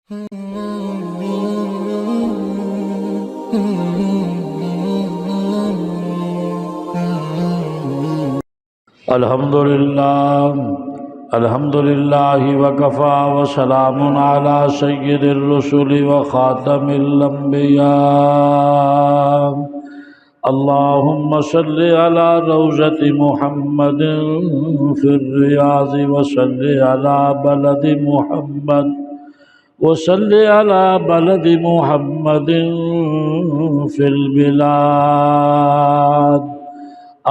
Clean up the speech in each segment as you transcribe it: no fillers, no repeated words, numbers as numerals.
الحمدللہ وکفا وسلام علی سید الرسل وخاتم الانبیاء اللہم صل علی روضۃ محمد فی الریاض وصل علی بلد محمد وصل علی بلد محمد فی البلاد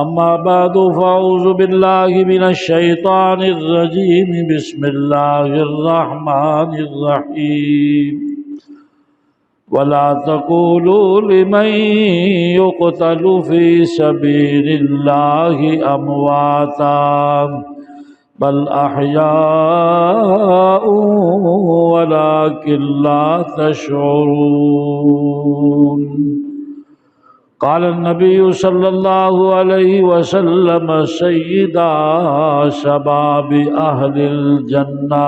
اما بعد فاعوذ باللہ من الشیطان الرجیم بسم اللہ الرحمن الرحیم ولا تقولوا لمن يقتل في سبيل الله امواتا بل احياء ولكن لا تشعرون قال النبي صلى الله عليه وسلم سيدا شباب أهل الجنة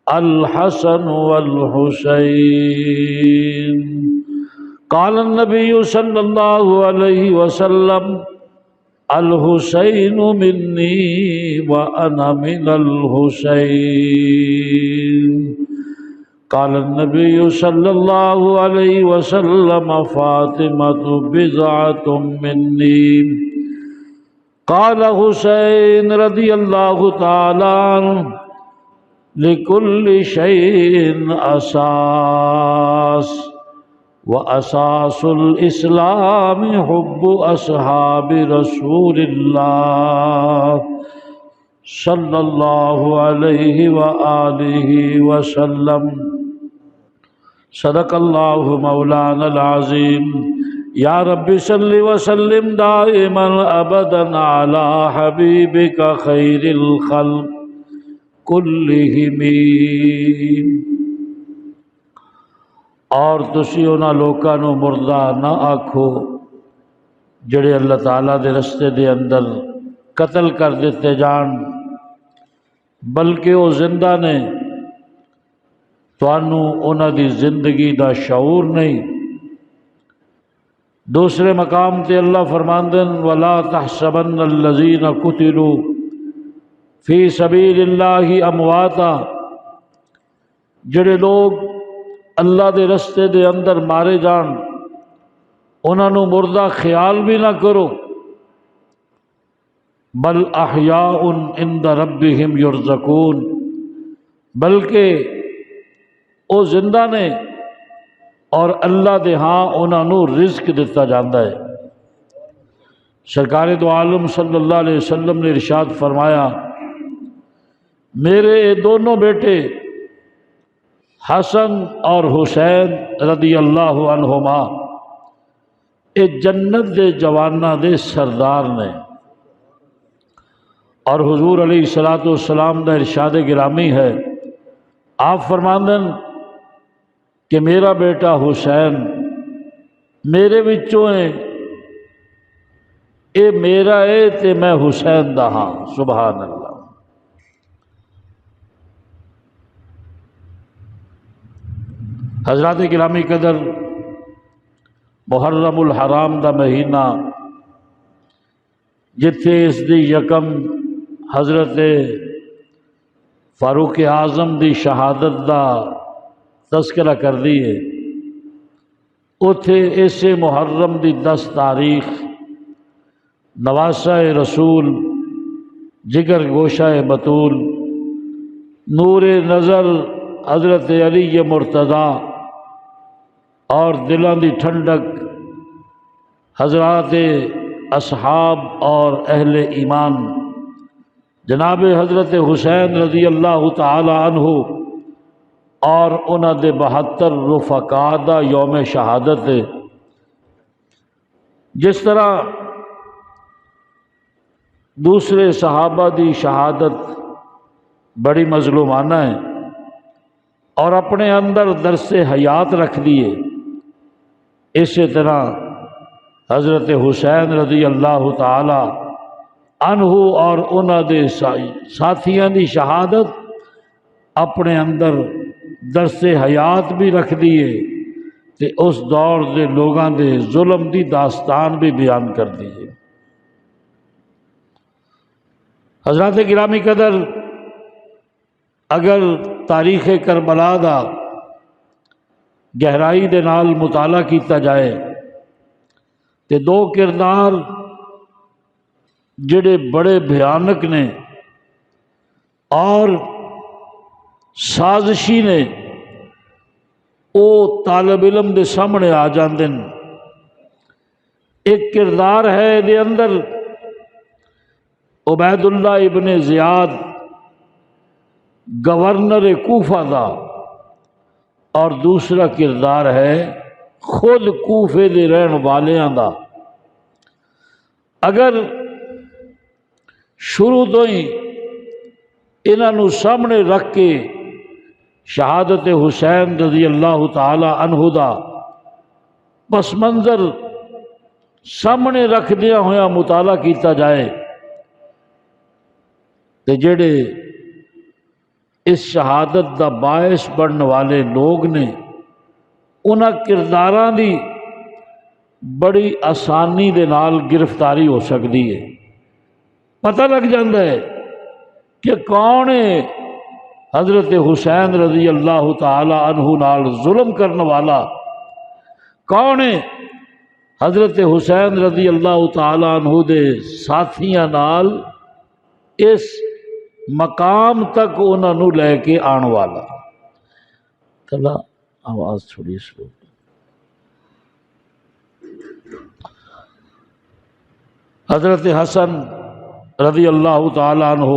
الحسن والحسين قال النبي صلى الله عليه وسلم الحسين مني وأنا من الحسين قال النبي صلى الله عليه وسلم فاطمة بضعة مني قال حسين رضي الله تعالى عنه لكل شيء أساس وأساس الإسلام حب أصحاب رسول الله صلى الله عليه وآله وسلم صدق اللہ مولانا العظیم یا رب صل وسلم دائما ابدا علی حبیبک خیر الخلق کلہم اور تسی انہاں لوکاں نو مردہ نہ آکھو جڑے اللہ تعالیٰ دے رستے دے اندر قتل کر دیتے جان بلکہ وہ زندہ نے توانو انہاں دی زندگی دا شعور نہیں۔ دوسرے مقام تے اللہ فرماندن وَلَا تَحْسَبَنَّ الَّذِينَ قُتِلُوا فِي سَبِيلِ اللَّهِ أَمْوَاتًا جڑے لوگ اللہ دے رستے دے اندر مارے جان انہاں نو مردہ خیال بھی نہ کرو بل احیاء عند ربہم یرزقون بلکہ او زندہ نے اور اللہ دے ہاں انہاں نو رزق دیتا جاندہ ہے۔ سرکار دو عالم صلی اللہ علیہ وسلم نے ارشاد فرمایا میرے دونوں بیٹے حسن اور حسین رضی اللہ عنہما اے جنت دے جوانہ دے سردار نے، اور حضور علیہ السلام دا ارشاد گرامی ہے، آپ فرماندن کہ میرا بیٹا حسین میرے وچوں ہے، اے میرا ہے تے میں حسین دا ہاں۔ سبحان اللہ۔ حضرات گرامی قدر محرم الحرام دا مہینہ جتھے اس دی یکم حضرت فاروق اعظم دی شہادت دا تذکرہ کر دیئے، اتھے اسے محرم دی 10 تاریخ نواسہ رسول جگر گوشہ بطول نور نظر حضرت علی مرتضیٰ اور دلان دی ٹھنڈک حضرات اصحاب اور اہل ایمان جناب حضرت حسین رضی اللہ تعالی عنہ اور انہاں دے 72 رفقاء دا یوم شہادت ہے۔ جس طرح دوسرے صحابہ دی شہادت بڑی مظلومانہ ہے اور اپنے اندر درس حیات رکھ دیے، اسی طرح حضرت حسین رضی اللہ تعالی عنہ اور انہاں دے ساتھیاں دی شہادت اپنے اندر درس حیات بھی رکھ دیے تے اس دور دے لوگاں دے ظلم دی داستان بھی بیان کر دیے۔ حضرات گرامی قدر، اگر تاریخ کربلا دا گہرائی دے نال مطالعہ کیتا جائے تے دو کردار جڑے بڑے بھیانک نے اور سازشی نے او طالب علم دے سامنے آ جاندے ہیں۔ ایک کردار ہے دے اندر عبید اللہ ابن زیاد گورنر کوفہ دا، اور دوسرا کردار ہے خود کوفے دے رہن والیاں دا۔ اگر شروع تو ہی انہاں نو سامنے رکھ کے شہادت حسین رضی اللہ تعالی عنہ دا پس منظر سامنے رکھ دیا ہویا مطالعہ کیتا جائے تے جڑے اس شہادت دا باعث بننے والے لوگ نے انہاں کرداراں دی بڑی آسانی دے نال گرفتاری ہو سکتی ہے۔ پتہ لگ جاندہ ہے کہ کون ہے حضرت حسین رضی اللہ تعالی عنہ نال ظلم کرنے والا، کون ہے حضرت حسین رضی اللہ تعالی عنہ دے ساتھیاں نال اس مقام تک انہوں نے لے کے آن والا۔ تلا آواز تھوڑی سلو۔ حضرت حسن رضی اللہ تعالی عنہ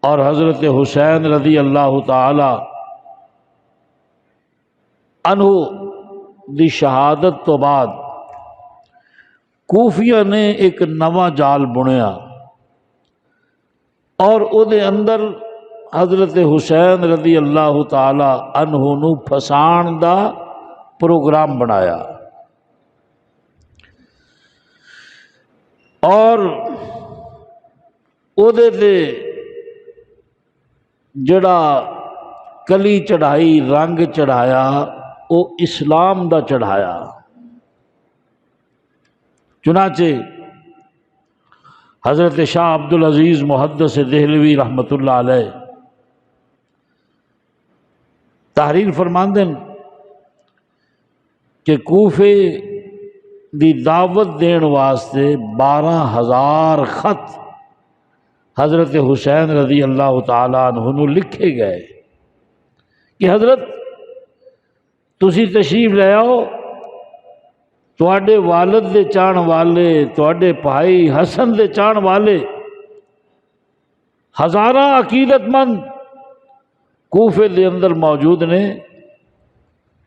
اور حضرت حسین رضی اللہ تعالی عنہ دی شہادت تو بعد کوفیہ نے ایک نواں جال بنیا اور او دے اندر حضرت حسین رضی اللہ تعالی عنہ نو پھسان دا پروگرام بنایا، اور او دے تے جڑا کلی چڑھائی رنگ چڑھایا او اسلام دا چڑھایا۔ چنانچہ حضرت شاہ عبدالعزیز محدث دہلوی رحمۃ اللہ علیہ تحریر فرماندے کہ کوفے دی دعوت دین واسطے 12,000 خط حضرت حسین رضی اللہ تعالیٰ عنہ نو لکھے گئے کہ حضرت تسی تشریف لے آؤ، تواڈے والد دے چاہن والے، تواڈے بھائی حسن دے چاہن والے ہزاراں عقیدت مند کوفے دے اندر موجود نے،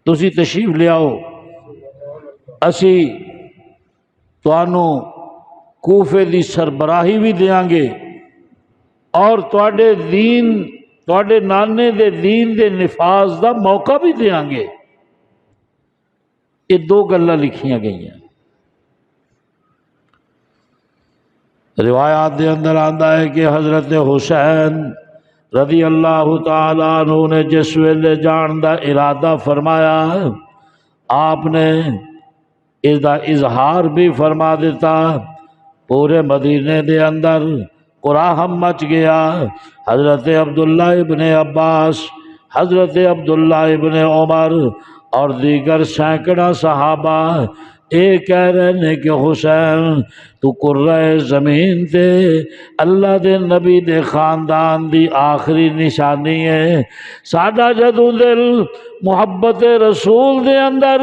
تسی تشریف لے آؤ، اسی تانوں کوفے دی سربراہی بھی دیاں گے اور تواڈے دین، تواڈے نانے دے دین دے نفاذ دا موقع بھی دیاں گے۔ یہ دو گلاں لکھیاں گئی ہیں۔ روایات دے اندر آندا ہے کہ حضرت حسین رضی اللہ تعالیٰ عنہ نے جس ویلے جان دا ارادہ فرمایا، آپ نے اس دا اظہار بھی فرما دیتا، پورے مدینے دے اندر قراہم مچ گیا۔ حضرت عبداللہ ابن عباس، حضرت عبداللہ ابن عمر اور دیگر سینکڑا صحابہ اے کہہ رہے ہیں کہ حسین تو قرۂ زمین تے اللہ دے نبی دے خاندان دی آخری نشانی ہے۔ ساڈا جدوں دل محبت رسول دے اندر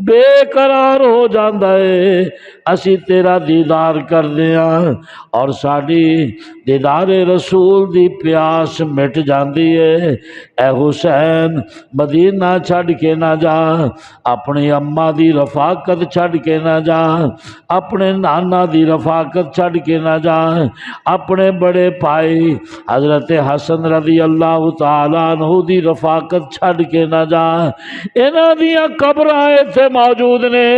بے قرار ہو جاندا ہے، اسی تیرا دیدار کر دیاں اور ساڈی دیدار رسول دی پیاس مٹ جاندی ہے۔ اے حسین مدینہ چھڈ کے نہ جا، اپنی اماں دی رفاقت چھڈ کے نہ جا، اپنے نانا دی رفاقت چھڑ کے نہ جائیں، اپنے بڑے بھائی حضرت حسن رضی اللہ تعالیٰ عنہ دی رفاقت چھڑ کے نہ جائیں۔ انہاں دیاں قبراں ایتھے موجود نے،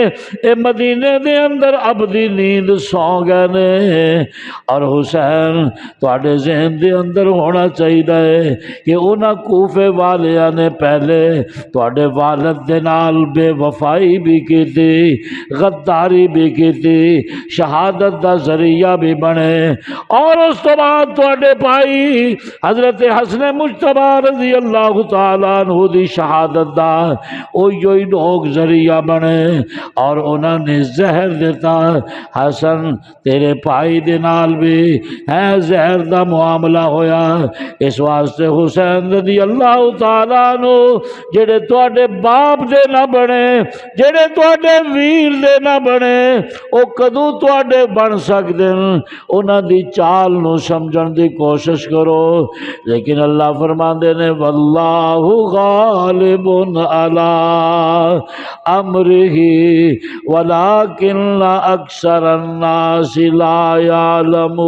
اے مدینے دے اندر ابدی نیند سو گئے نے۔ اور حسین تواڈے ذہن دے اندر ہونا چاہیے کہ انہاں کوفے والیاں نے پہلے تواڈے والد دے نال بے وفائی بھی کیتی، غداری بھی کیتی، شہادت دا ذریعہ بھی بنے، اور اس تو بعد تواڈے بھائی حضرت حسن مجتبی رضی اللہ تعالیٰ عنہ دی شہادت دا اوہی لوگ ذریعہ بنے، اور انہوں نے زہر دیتا۔ حسن تیرے بھائی دے نال بھی ہے زہر دا معاملہ ہویا، اس واسطے حسین رضی اللہ تعالیٰ عنہ جڑے تواڈے باپ دے نہ بنے، جڑے تواڈے ویر دے نہ بنے، او کدوں تواڈے بن سکدے ہیں؟ انہاں دی چال نو سمجھن دی کوشش کرو۔ لیکن اللہ فرماندے نے واللہ غالب علی امرہ ولکن اکثر الناس لا یعلمون۔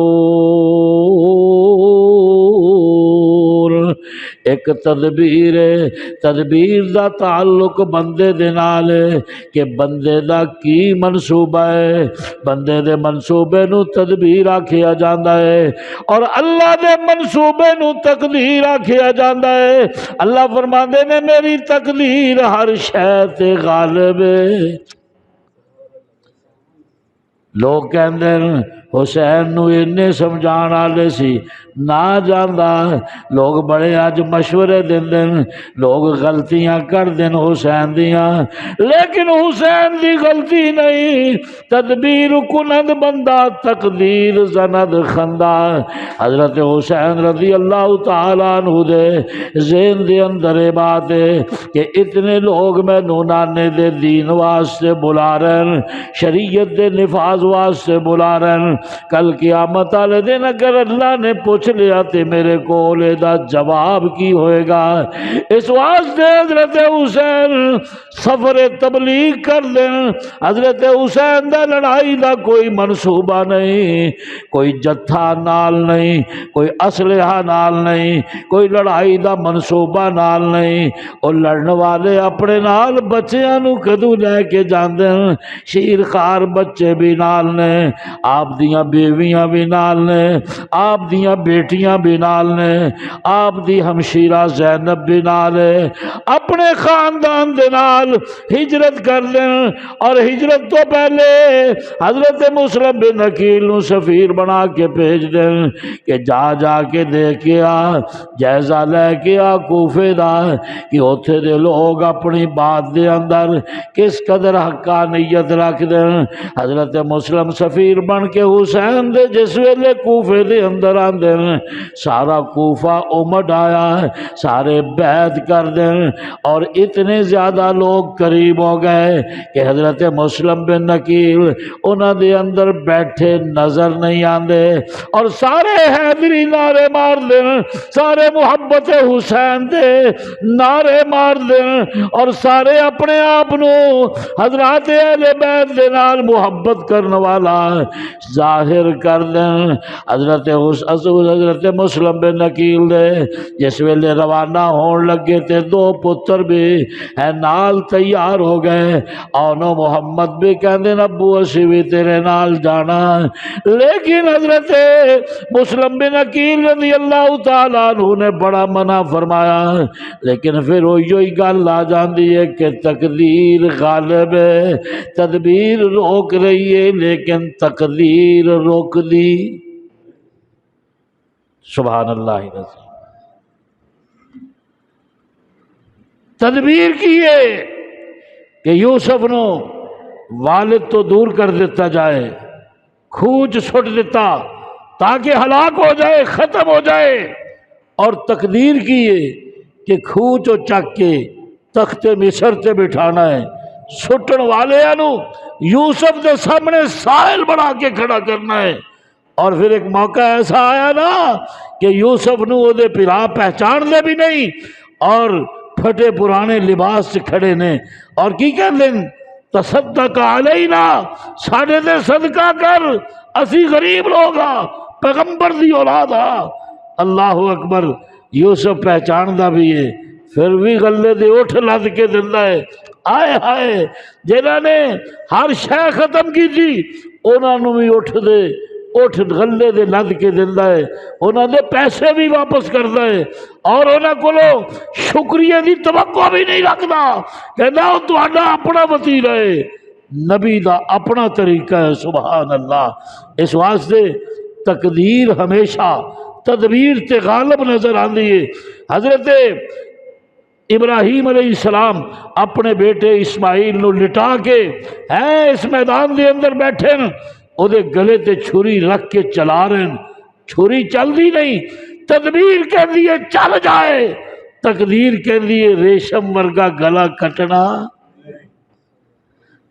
ایک تدبیر ہے، تدبیر دا تعلق بندے دے نال ہے کہ بندے دا کی منصوبہ ہے، بندے دے منصوبے نو تدبیر آکھیا جاندا ہے، اور اللہ دے منصوبے نو تقدیر آکھیا جاندا ہے۔ اللہ فرماندے نے میری تقدیر ہر شے تے غالب ہے۔ لوگ کہندے حسین نو اینے سمجھان والے سی، نہ جاندا، لوگ بڑے اج مشورے دیندے، لوگ غلطیاں کر دین حسین دیاں، لیکن حسین دی غلطی نہیں، تدبیر کنند بندہ تقدیر زند خندہ۔ حضرت حسین رضی اللہ تعالیٰ عنہ دے ذہن دے اندر یہ بات ہے کہ اتنے لوگ مینوں نانے دے دین واسطے بلا رہے ہیں، شریعت دے نفاذ واسطے بلا رہے ہیں، کل قیامت والے دن اگر اللہ نے پوچھ لیا تے میرے کول دا جواب کی ہوئے گا؟ اس واسطے حضرت حسین سفر تبلیغ کر دیں۔ حضرت حسین دا لڑائی دا کوئی منصوبہ نہیں، کوئی جتھا نال نہیں، کوئی اسلحہ نال نہیں، کوئی لڑائی دا منصوبہ نال نہیں۔ اور لڑن والے اپنے نال بچیاں نو کدوں لے کے جاندے ہیں؟ شیر خار بچے بھی نال نے، آپ دیاں بیویاں بھی نال نے، آپ دیاں بیٹیاں بھی نال نے، آپ دی ہمشیرہ زینب بھی نال ہے، اپنے خاندان دے نال ہجرت کر دیں، اور ہجرت تو پہلے حضرت مسلم بن عقیل نو سفیر بنا کے بھیج دیں کہ جا جا کے دیکھ کے آ، جائزہ لے کے آ کوفے دا کہ اوتھے دے لوگ اپنی بات دے اندر کس قدر حقانیت رکھ دیں۔ حضرت مسلم سفیر بن کے حسین دے جس ویلے کوفے دے اندر آندے سارا کوفہ امڈ آیا، سارے بیعت کر دیں، اور اتنے زیادہ لوگ قریب ہو گئے کہ حضرت مسلم بن عقیل انہاں دے اندر بیٹھے نظر نہیں آندے، اور سارے حیدری نعرے مار دیں، سارے محبت حسین دے نعرے مار دیں، اور سارے اپنے آپ نو حضرات اہل بیت دے نال محبت کرنے والا ظاہر کر دیں۔ حضرت مسلم بن عقیل دے جس ویلے روانہ ہون لگے تے دو پتر بھی ہے نال تیار ہو گئے، آنو محمد بھی کہندے ابو اسی بھی تیرے نال جانا، لیکن حضرت مسلم بن عقیل رضی اللہ تعالیٰ عنہ نے بڑا منع فرمایا۔ لیکن پھر وہی گل آ جاندی ہے کہ تقدیر غالب ہے، تدبیر روک رہی ہے لیکن تقدیر روک دی۔ سبحان اللہ رضی تدبیر کی ہے کہ یوسف نو والد تو دور کر دیتا جائے، کھوج سٹ دیتا تاکہ ہلاک ہو جائے، ختم ہو جائے، اور تقدیر کی ہے کہ کھوج چک کے تخت مصر تے بٹھانا ہے، سٹن والے نو یوسف دے سامنے سائل بنا کے کھڑا کرنا ہے۔ اور پھر ایک موقع ایسا آیا نا کہ یوسف نو او دے پھرا پہچان دے بھی نہیں، اور پھٹے پرانے لباس سے کھڑے نے، اور کی کہندے تصدق علینا، ساڈے تے صدقہ کر، اسی غریب لوگ ہاں، پیغمبر دی اولاد ہاں۔ اللہ اکبر۔ یوسف پہچاندا بھی ہے، پھر بھی گلے دے اٹھ لد کے دیندا ہے۔ آئے ہائے، جنہاں نے ہر شے ختم کی تھی انہاں نوں بھی اٹھ دے، اٹھ گلے دے لد کے دیندا ہے، انہاں دے پیسے بھی واپس کردا ہے، اور انہاں کولوں شکریہ دی توقع بھی نہیں رکھدا، کہندا او تہاڈا اپنا وتیرہ ہے، نبی دا اپنا طریقہ ہے۔ سبحان اللہ۔ اس واسطے تقدیر ہمیشہ تدبیر تے غالب نظر آندی ہے۔ حضرت ابراہیم علیہ السلام اپنے بیٹے اسماعیل نو لٹا کے اس میدان دے اندر بیٹھے ن، او دے گلے تے چھری رکھ کے چلا رہے ہیں، چھری چل دی نہیں، تدبیر کہہ دیئے چل جائے، تقدیر کہہ دیئے ریشم ورگا گلا کٹنا۔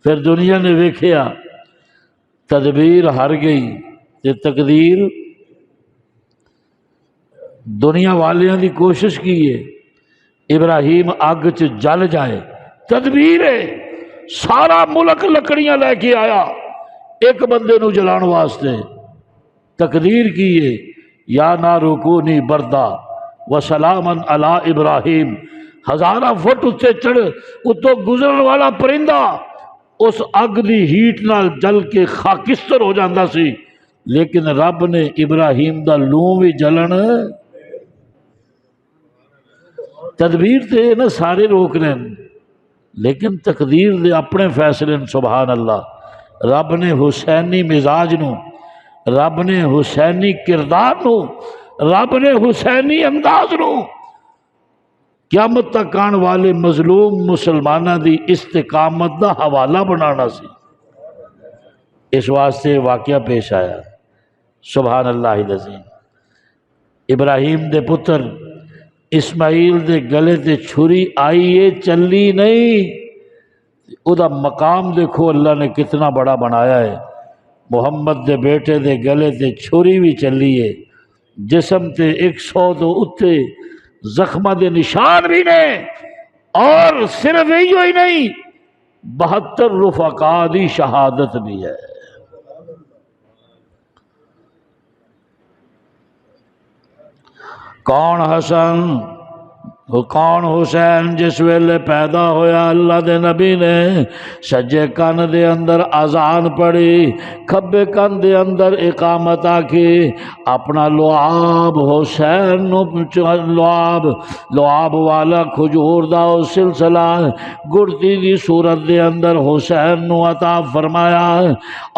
پھر دنیا نے ویکھیا تدبیر ہار گئی تے تقدیر، دنیا والیاں دی کوشش کی ہے ابراہیم اگ چ جل جائے، تدبیر ہے، سارا ملک لکڑیاں لے کے آیا ایک بندے نو جلان واسطے، تقدیر کی ہے یا نارو کونی بردا وسلاما علی ابراہیم، 1000 فٹ اتنے چڑھ، اتوں گزرن والا پرندہ اس اگ دی ہیٹ نال جل کے خاکستر ہو جاندہ سی، لیکن رب نے ابراہیم دا لوں بھی جلن، تدبیر تے نا سارے روک رہے ہیں، لیکن تقدیر دے اپنے فیصلے۔ سبحان اللہ۔ رب نے حسینی مزاج نو، رب نے حسینی کردار نو، رب نے حسینی انداز نو قیامت تک آن والے مظلوم مسلمانہ دی استقامت دا حوالہ بنانا سی، اس واسطے واقعہ پیش آیا۔ سبحان اللہ العظیم۔ ابراہیم دے پتر اسماعیل دے گلے تے چھری آئی ہے، چلی نہیں، او دا مقام دیکھو اللہ نے کتنا بڑا بنایا ہے۔ محمد دے بیٹے دے گلے تے چھری بھی چلی ہے، جسم تے 100 تو اتے زخمہ دے نشان بھی نے، اور صرف یہی ہی نہیں 72 رفقا دی شہادت بھی ہے۔ کون حسن، کون حسین جس ویلے پیدا ہویا اللہ دے نبی نے سجے کان دے اندر اذان پڑھی، کھبے کان دے اندر اقامت آکی، اپنا لعاب حسین نو لعاب والا کھجور دا سلسلہ گڑتی دی صورت دے اندر حسین نو عطا فرمایا،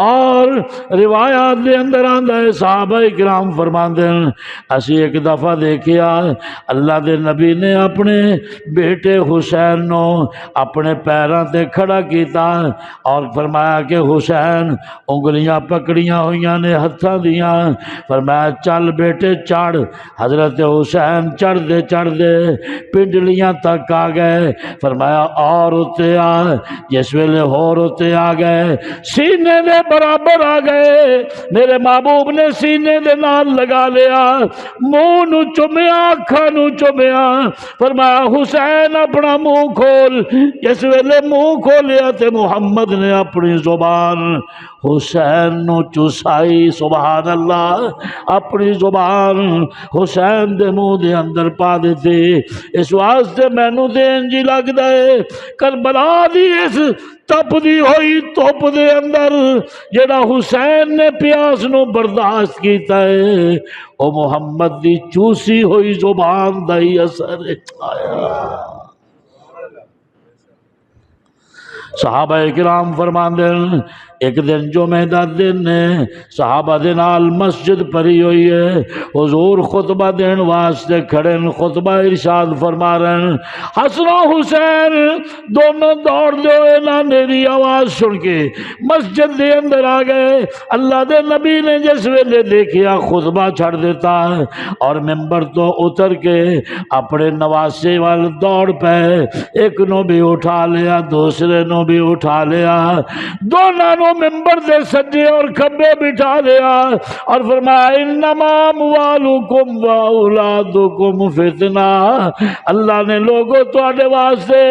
اور روایات دے اندر آندہ ہے صحابہ اکرام فرماندے ہیں اسی ایک دفعہ دیکھیا اللہ دے نبی نے اپنے بیٹے حسین نو اپنے پیراں تے کھڑا کیتا اور فرمایا کہ حسین انگلیاں پکڑیاں ہویاں نے ہتھاں دیاں، فرمایا چل بیٹے چڑھ، حضرت حسین چڑھ دے پنڈلیاں تک آ گئے، فرمایا اور اتے آ، جس ویلے ہور اتے آ گئے سینے دے برابر آ گئے، میرے محبوب نے سینے دے نال لگا لیا، منہ نو چومیا، اکھاں نو چومیا، فرمایا حسین اپنا منہ کھول، جس ویلے منہ کھولیا تے محمد نے اپنی زبان حسین نو چوسائی، سبحان اللہ، اپنی زبان حسین دے منہ دے اندر پا دیتے۔ اس واسطے مینوں تے انجی لگدا ہے کربلا دی اس تپ دی ہوئی توپ دے اندر جڑا حسین نے پیاس نو برداشت کیتا ہے او محمد دی چوسی ہوئی زبان دا ہی اثر آیا۔ صحابہ اکرام فرماندے ہیں ایک دن جمعہ دا دن نے صحابہ دے نال مسجد پری ہوئی ہے، حضور خطبہ دین واسطے کھڑے، خطبہ ارشاد فرما رہے ہیں، حسن و حسین دونوں دوڑ دے ہوئے نہ میری آواز سن کے مسجد دے اندر آ گئے۔ اللہ دے نبی نے جس ویلے دیکھیا خطبہ چھڑ دیتا ہے اور ممبر تو اتر کے اپنے نواسے وال دوڑ پے، ایک نو بھی اٹھا لیا، دوسرے نو بھی اٹھا لیا، دونوں ممبر سے سجے اور کھبے بٹھا لیا اور فرمایا انما اموالکم و اولادکم فتنہ، اللہ نے لوگوں تواڈے واسطے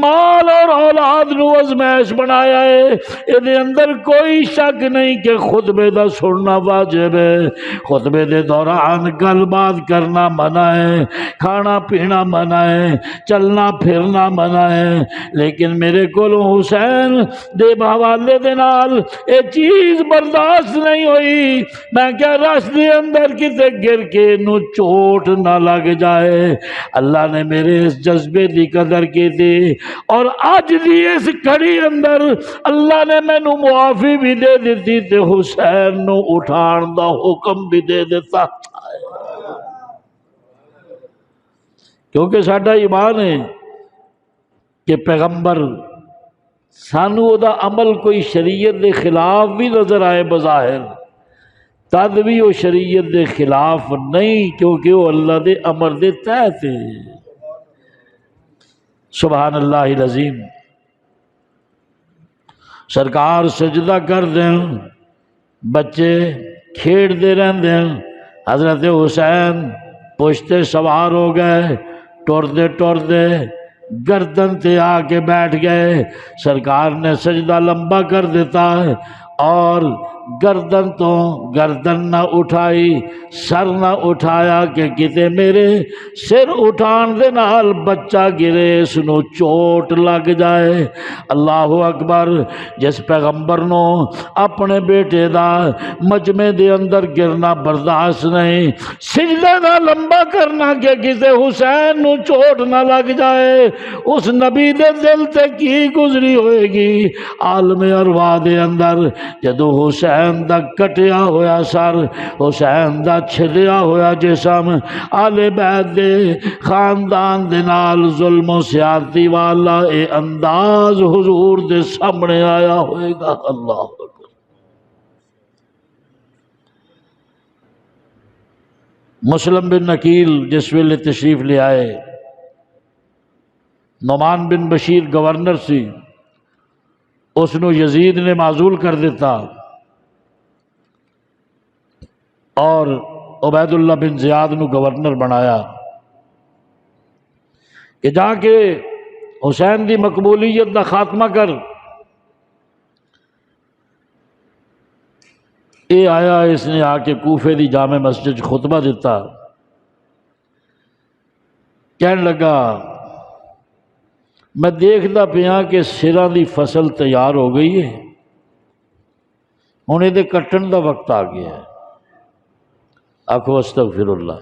مال اور اولاد نو ازمائش بنایا ہے، یہ اندر کوئی شک نہیں کہ خطبے دا سننا واجب ہے، خطبے دے دوران گل بات کرنا منع ہے، کھانا پینا منع ہے، چلنا پھرنا منع ہے، لیکن میرے کولوں حسین دے حوالے دے نال اے چیز برداشت نہیں ہوئی، میں کیا رش دے اندر کتے گر کے نو چوٹ نہ لگ جائے۔ اللہ نے میرے اس جذبے دی قدر کی تھی، اور آج دی اس گھڑی اندر اللہ نے مینوں معافی بھی دے دیتی تے حسین نو اٹھان دا حکم بھی دے دیتا، کیونکہ ساڈا ایمان ہے کہ پیغمبر سانو دا عمل کوئی شریعت دے خلاف بھی نظر آئے بظاہر، تد بھی وہ شریعت دے خلاف نہیں، کیونکہ وہ اللہ دے امر دے تحت ہے۔ سبحان اللہ العظیم۔ سرکار سجدہ کر دیں، بچے کھیڑ دے رہن دیں، حضرت حسین پشتے سوار ہو گئے، ٹردے ٹردے گردن تے آ کے بیٹھ گئے، سرکار نے سجدہ لمبا کر دیتا ہے اور گردن تو گردن نہ اٹھائی، سر نہ اٹھایا کہ کتے میرے سر اٹھان دے نال بچہ گرے اس نو چوٹ لگ جائے۔ اللہ اکبر۔ جس پیغمبر نو اپنے بیٹے دا مجمع دے اندر گرنا برداشت نہیں، سجدہ نہ لمبا کرنا کہ کتے حسین نو چوٹ نہ لگ جائے، اس نبی دے دل تے کی گزری ہوئے گی عالم ارواح دے اندر، جدو حسین دا کٹیا ہویا سر، حسین دا چھلیا ہویا جسم، آل بیت دے خاندان دے نال ظلم و سیاتی والا اے انداز حضور دے سامنے آیا ہوئے گا۔ اللہ اکبر۔ مسلم بن نکیل جس ویلے تشریف لے آئے، نعمان بن بشیر گورنر سی، اس نو یزید نے معزول کر دیتا اور عبید اللہ بن زیاد نو گورنر بنایا کہ جا کے حسین دی مقبولیت دا خاتمہ کر۔ اے آیا، اس نے آ کے کوفے دی جامع مسجد خطبہ دیتا، کہنے لگا میں دیکھتا پیا کہ سراں دی فصل تیار ہو گئی ہے، ہن یہ کٹن دا وقت آ گیا ہے۔ آکھو استغفر اللہ۔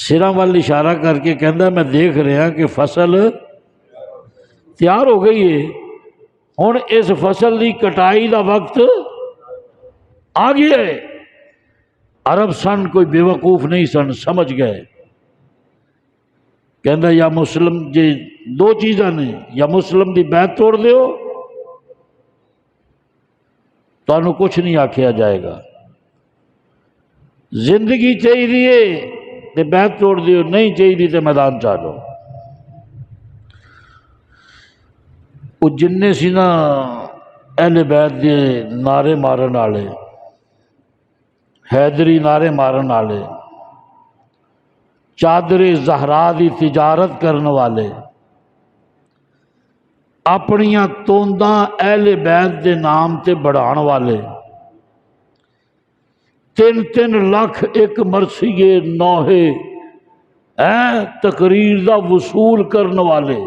سراں وال اشارہ کر کے کہندا میں دیکھ رہا کہ فصل تیار ہو گئی ہے، ہن اس فصل دی کٹائی دا وقت آ گیا ہے۔ عرب سن کوئی بیوقوف نہیں سن، سمجھ گئے۔ کہندا یا مسلم جی دو چیزاں نے، یا مسلم دی بیعت توڑ دیو تانوں کچھ نہیں آکھیا جائے گا، زندگی چاہیے تے بیعت توڑ دیو، نہیں چاہیے تے میدان چاہو۔ وہ جننے سی نا اہل بیت دے نعرے مارن والے، حیدری نعرے مارن والے، چادر زہرا دی تجارت کرن والے، اپنیاں تونداں اہل بیت دے نام تے بڑھان والے، 3 لاکھ ایک مرثیے نوحے تقریر دا وصول کرن والے،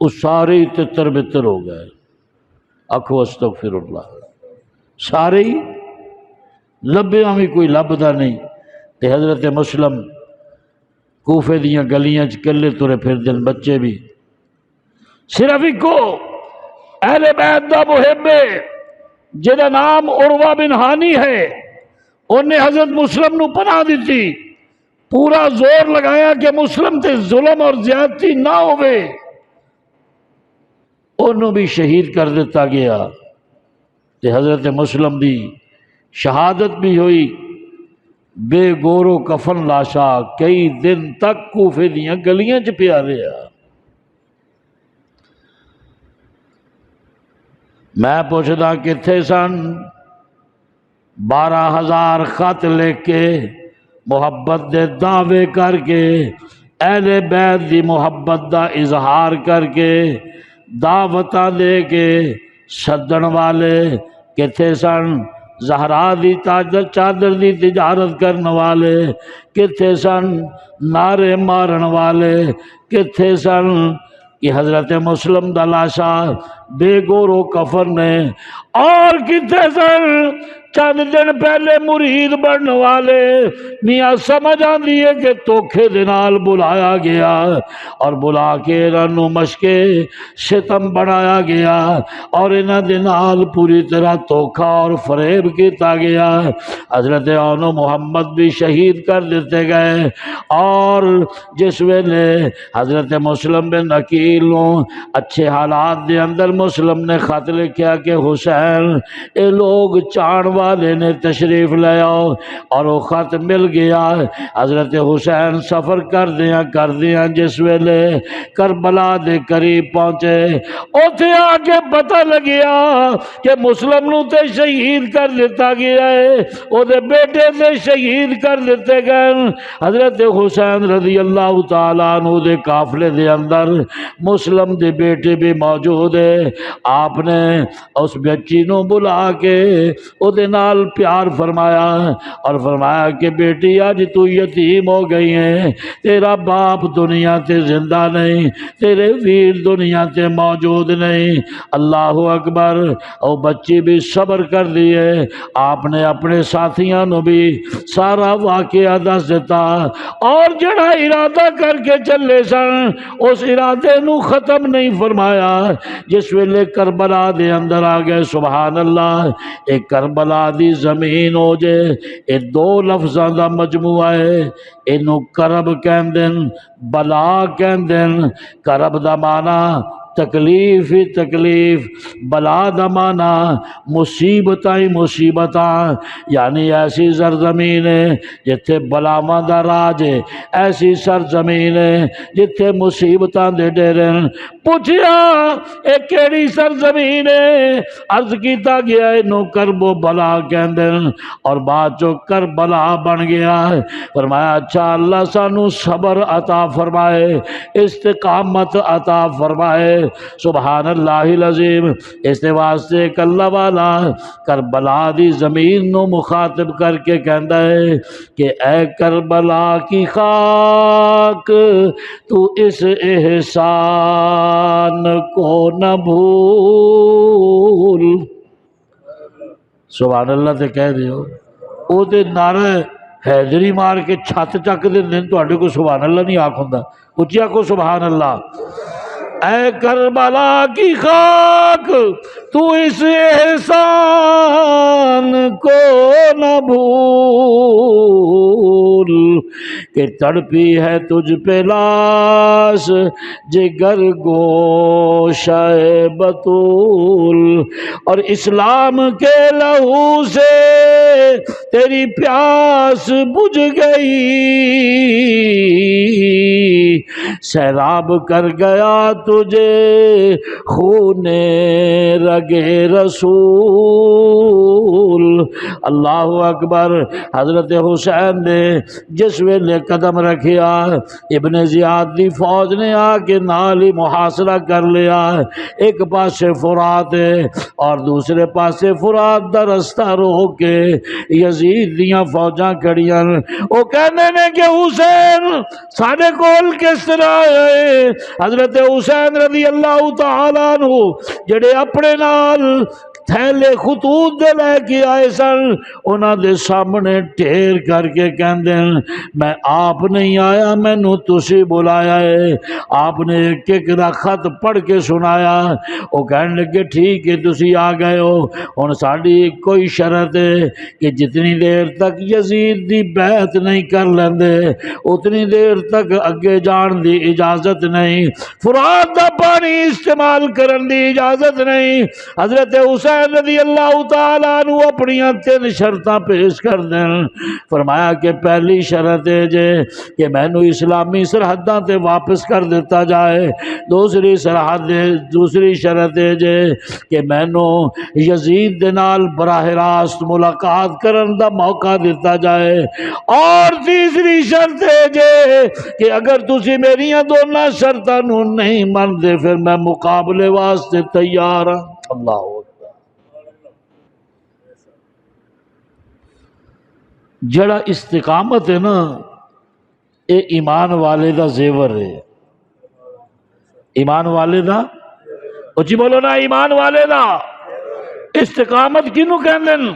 وہ سارے ہی تتر بتر ہو گئے۔ آکھو استغفر اللہ۔ سارے ہی لبے بھی کوئی لبدا نہیں، تے حضرت مسلم کوفے دیاں گلیاں کلے ترے پھر دن، بچے بھی صرف ایکو اہل بیت دا محب جہاں نام عروہ بن ہانی ہے، انہیں حضرت مسلم نو پناہ دیتی، پورا زور لگایا کہ مسلم تے ظلم اور زیادتی نہ ہوئے، انہوں بھی شہید کر دیتا گیا تے حضرت مسلم دی شہادت بھی ہوئی، بے گورو کفن لاشا کئی دن تک کوفے دیاں گلیاں چ پیا رہا۔ میں پوچھدا کتھے سن؟ 12,000 خط لکھ کے محبت دے دعوے کر کے اہل بیت دی محبت دا اظہار کر کے دعوتاں دے کے سدن والے کتھے سن؟ زہرا دی چادر دی تجارت کرن والے کتھے سن؟ نعرے مارن والے کتھے سن؟ کہ حضرت مسلم دا لاشا بے گورو کفن نے اور کتھے سن؟ چند دن پہلے مرید بننے والے میاں سمجھ آندی ہے کہ توکھے دے نال بلایا گیا اور بلا کے انہوں مشکے ستم بنایا گیا اور انہاں دے نال پوری طرح توکھا اور فریب کیتا گیا۔ حضرت اونو محمد بھی شہید کر دیتے گئے اور جس ویلے حضرت مسلم بن عقیل اچھے حالات دے اندر مسلم نے خط لکھیا کہ حسین اے لوگ چان والے نے تشریف لے آؤ اور وہ خط مل گیا۔ حضرت حسین سفر کر دیاں جس ویلے کربلا دے قریب پہنچے اوتھے آ کے پتہ لگیا کہ مسلم نو تے شہید کر دیتا گیا ہے، او دے بیٹے تے شہید کر دیتے گئے۔ حضرت حسین رضی اللہ تعالیٰ عنہ دے قافلے دے اندر مسلم دے بیٹے بھی موجود ہے۔ آپ نے اس بچی نو بلا کے او دے نال پیار فرمایا اور فرمایا کہ بیٹی آج تو یتیم ہو گئی ہے، تیرا باپ دنیا تے زندہ نہیں، تیرے ویر دنیا تے موجود نہیں۔ اللہ اکبر۔ او بچی بھی صبر کر دیے۔ آپ نے اپنے ساتھیاں نو بھی سارا واقعہ دس دیتا اور جڑا ارادہ کر کے چلے سن اس ارادے نو ختم نہیں فرمایا۔ جس ویلے کربلا دے اندر آ گئے، سبحان اللہ، ایک کربلا دی زمین ہو جے، اے دو لفظاں دا مجموعہ ہے۔ اینو کرب کہندن، بلا کہندن۔ کرب دا معنی تکلیف ہی تکلیف، بلا دا معنی مصیبتاں ہی مصیبتاں، یعنی ایسی سرزمین ہے جتھے بلاواں دا راج ہے، ایسی سرزمین ہے جتھے مصیبتاں دے ڈیرے۔ پوچھیا اے کیڑی سرزمین ہے؟ عرض کیتا گیا اینو کرب و بلا کہندن اور بعد چو کربلا بن گیا۔ فرمایا اچھا اللہ سانو صبر عطا فرمائے، استقامت عطا فرمائے۔ سبحان اللہ العظیم۔ اس واسطے ایک اللہ والا کربلا دی زمین نو مخاطب کر کے کہندا ہے کہ اے کربلا کی خاک تو اس احسان کو نہ بھول۔ سبحان اللہ تے کہہ دیو، او تے نعرہ حیدری مار کے چھت چک دے تواڈے کو سبحان اللہ نہیں آکھ ہوندا، اچھی آکھو سبحان اللہ۔ اے کربلا کی خاک تو اس احسان کو نہ بھول کہ تڑپی ہے تجھ پہ لاش جگر گوشہ بطول، اور اسلام کے لہو سے تیری پیاس بجھ گئی، سیراب کر گیا تجھے خون رگے رسول۔ اللہ اکبر۔ حضرت حسین نے جس ویلے قدم رکھیا، ابن زیاد دی فوج نے آ کے نال ہی محاصرہ کر لیا۔ ایک پاسے فرات ہے اور دوسرے پاسے فرات دا رستہ روک کے یزید دیاں فوجاں کھڑیاں۔ وہ کہنے نے کہ حسین ساڈے کول کس طرح ہے؟ حضرت حسین رضی اللہ تعالیٰ عنہ جڑے اپنے نال تھیلے خطوط دے لے کے آئے سن، انہاں دے سامنے ٹھیر کر کے کہندے میں آپ نہیں آیا، مینوں تسی بلایا ہے۔ آپ نے ایک ایک دا خط پڑھ کے سنایا۔ وہ کہنے لگے ٹھیک ہے تسی آ گئے ہو، ہن ساڈی کوئی شرط ہے کہ جتنی دیر تک یزید دی بیعت نہیں کر لیندے اتنی دیر تک اگے جان دی اجازت نہیں، فرات دا پانی استعمال کرن دی اجازت نہیں۔ حضرت حسین حسین رضی اللہ تعالیٰ عنہ اپنی 3 شرطاں پیش کر دیں. فرمایا کہ پہلی شرط ہے جے کہ مینو اسلامی سرحداں تے واپس کر دیتا جائے. دوسری شرط ہے جے کہ مینو یزید دے نال براہ راست ملاقات کرن دا موقع دیتا جائے. اور تیسری شرط ہے جے کہ اگر تسی میریاں دونوں شرطاں نو نہیں مندے پھر میں مقابلے واسطے تیار ہاں. اللہ اکبر. جڑا استقامت ہے نا اے ایمان والے دا زیور ہے. ایمان والے دا اچھی بولو نا، ایمان والے دا. استقامت کینوں کہندے نے؟